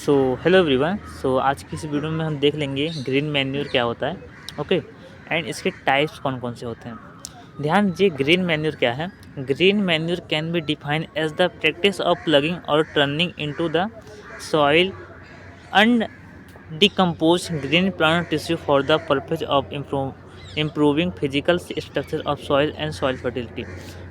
So hello everyone. आज की इस वीडियो में हम देख लेंगे ग्रीन मैन्योर क्या होता है। ओके एंड इसके टाइप्स कौन कौन से होते हैं। ध्यान दीजिए, ग्रीन मैन्योर क्या है। Green manure can be defined as the practice of plugging और turning into the soil undecomposed green plant tissue for the purpose of improving physical structure of soil and soil fertility.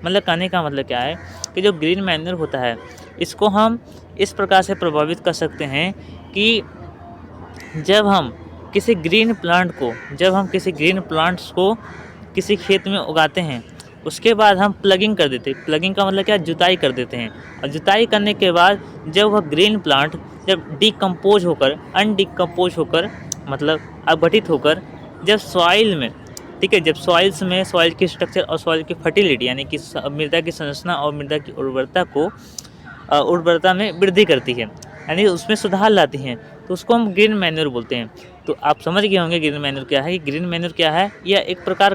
मतलब कहने का मतलब क्या है कि जो ग्रीन मैन्योर होता है इसको हम इस प्रकार से प्रभावित कर सकते हैं कि जब हम किसी ग्रीन प्लांट्स को किसी खेत में उगाते हैं, उसके बाद हम प्लगिंग कर देते हैं। प्लगिंग का मतलब क्या, जुताई कर देते हैं। और जुताई करने के बाद जब वह ग्रीन प्लांट जब अनडिकम्पोज होकर मतलब अपघटित होकर जब सॉइल में, ठीक है, जब सॉइल की स्ट्रक्चर और सॉइल की फर्टिलिटी यानी कि मृदा की संरचना और मृदा की उर्वरता में वृद्धि करती है, यानी उसमें सुधार लाती हैं, तो उसको हम ग्रीन मैन्योर बोलते हैं। तो आप समझ गए होंगे ग्रीन मैन्योर क्या है। ग्रीन मैन्योर क्या है, यह एक प्रकार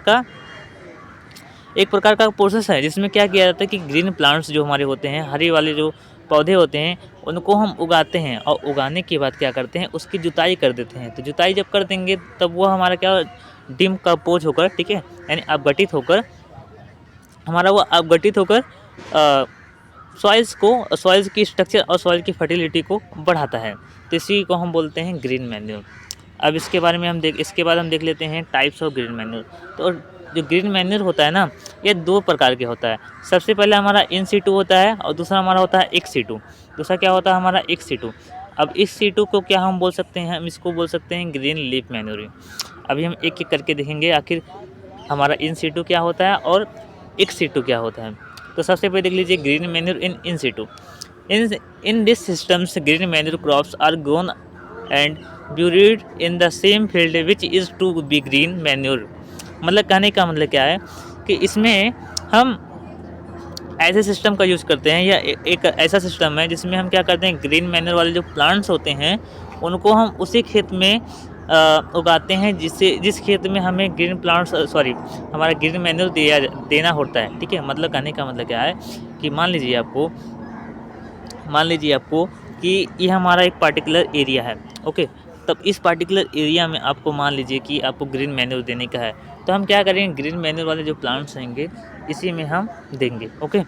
का प्रोसेस है जिसमें क्या किया जाता है कि ग्रीन प्लांट्स जो हमारे होते हैं, हरे वाले जो पौधे होते हैं, उनको हम उगाते हैं और उगाने के बाद क्या करते हैं, उसकी जुताई कर देते हैं। तो जुताई जब कर देंगे तब वो हमारा क्या डिकम्पोज होकर, ठीक है, यानी अपघटित होकर सॉइल्स की स्ट्रक्चर और सॉइल की फर्टिलिटी को बढ़ाता है। तो इसी को हम बोलते हैं ग्रीन मैन्योर। अब इसके बाद हम देख लेते हैं टाइप्स ऑफ ग्रीन मैन्योर। तो जो ग्रीन मैन्योर होता है ना, ये दो प्रकार के होता है। सबसे पहले हमारा इन सीटू होता है और दूसरा हमारा होता है एक्स सीटू। दूसरा क्या होता है हमारा एक्स सीटू। अब इस सीटू को क्या हम बोल सकते हैं, हम इसको बोल सकते हैं ग्रीन लीफ मैन्योर। अभी हम एक एक करके देखेंगे आखिर हमारा इन सीटू क्या होता है और एक्स सीटू क्या होता है। तो सबसे पहले देख लीजिए green manure in situ. In this systems green manure crops are grown and buried in the same field which is to be green manure. मतलब कहने का मतलब क्या है कि इसमें हम ऐसे सिस्टम का यूज़ करते हैं, या एक ऐसा सिस्टम है जिसमें हम क्या करते हैं, ग्रीन मैन्योर वाले जो प्लांट्स होते हैं उनको हम उसी खेत में उगाते हैं जिस खेत में हमें हमारा ग्रीन मैन्योर देना होता है। ठीक है, मतलब कहने का मतलब क्या है कि मान लीजिए आपको कि ये हमारा एक पार्टिकुलर एरिया है। ओके, तब इस पार्टिकुलर एरिया में आपको मान लीजिए कि आपको ग्रीन मैन्योर देने का है, तो हम क्या करेंगे, ग्रीन मैन्योर वाले जो प्लांट्स रहेंगे इसी में हम देंगे। ओके,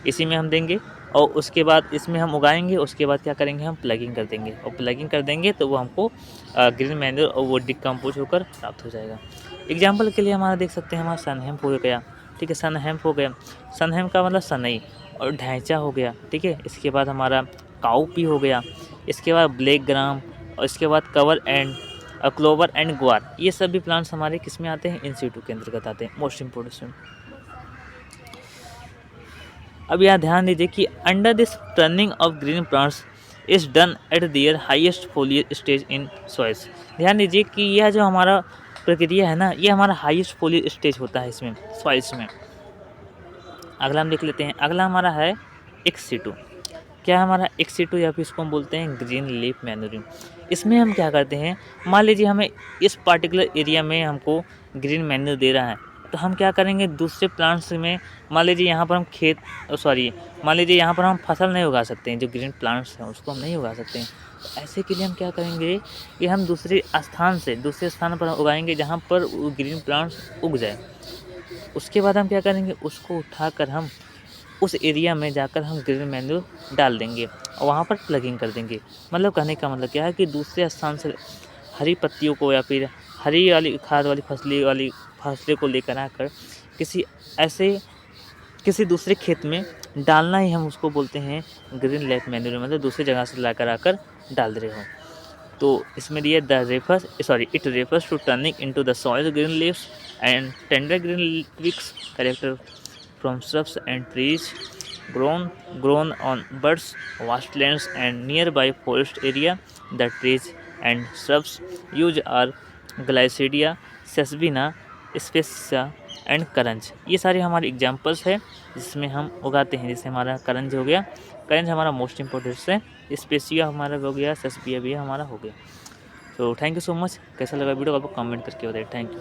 इसी में हम देंगे और उसके बाद इसमें हम उगाएंगे। उसके बाद क्या करेंगे, हम प्लगिंग कर देंगे और प्लगिंग कर देंगे तो वो हमको ग्रीन मैन्योर और वो डिकम्पोज होकर प्राप्त हो जाएगा। एग्जाम्पल के लिए हमारा देख सकते हैं, हमारा सनहेम्प हो गया। ठीक है, सनहेम्प हो गया। सनहेम्प का मतलब सनई और ढैंचा हो गया। ठीक है, इसके बाद हमारा काउपी हो गया। इसके बाद ब्लैक ग्राम और इसके बाद क्लोवर एंड ग्वार। ये सभी प्लांट्स हमारे किस में आते हैं, इन सीटू के अंतर्गत आते हैं। Most important. अब यहाँ ध्यान दीजिए कि under this turning of green plants is done at there highest फोलियर stage in soils. ध्यान दीजिए कि यह जो हमारा प्रक्रिया है ना, ये हमारा हाईएस्ट फोलियर स्टेज होता है इसमें, सॉइल्स में। अगला हम देख लेते हैं। अगला हमारा है एक्स सीटू। क्या है हमारा एक्स सीटू, या फिर इसको हम बोलते हैं ग्रीन लीफ मैन्योरिंग। इसमें हम क्या करते हैं, मान लीजिए हमें इस पार्टिकुलर एरिया में हमको ग्रीन मैन्योर दे रहा है, तो हम क्या करेंगे, दूसरे प्लांट्स में मान लीजिए यहाँ पर हम फसल नहीं उगा सकते हैं, जो ग्रीन प्लांट्स हैं उसको हम नहीं उगा सकते हैं। तो ऐसे के लिए हम क्या करेंगे कि हम दूसरे स्थान पर उगाएंगे जहाँ पर ग्रीन प्लांट्स उग जाए। उसके बाद हम क्या करेंगे, उसको उठाकर हम उस एरिया में जाकर हम ग्रीन मैन्योर डाल देंगे और वहाँ पर प्लगिंग कर देंगे। मतलब कहने का मतलब क्या है कि दूसरे स्थान से हरी पत्तियों को या फिर हरी वाली खाद वाली फसलें को लेकर आकर किसी दूसरे खेत में डालना ही हम उसको बोलते हैं ग्रीन लीफ मैन्योर। मतलब दूसरी जगह से लाकर आकर डाल रहे हो। तो इसमें दिया it refers to turning into the soil green leaves and tender green twigs character from shrubs and trees grown on birds, wastelands and nearby forest area. The trees and shrubs used are Glycidia, Sesbina, Specia and करंज। ये सारे हमारे examples है जिसमें हम उगाते हैं। जैसे हमारा करंज हो गया, करंज हमारा मोस्ट इम्पोर्टेंट है, स्पेसिया हमारा हो गया, सेस्पिया भी हमारा हो गया। तो थैंक यू सो मच। कैसा लगा वीडियो आपको कमेंट करके बताइए। Thank you.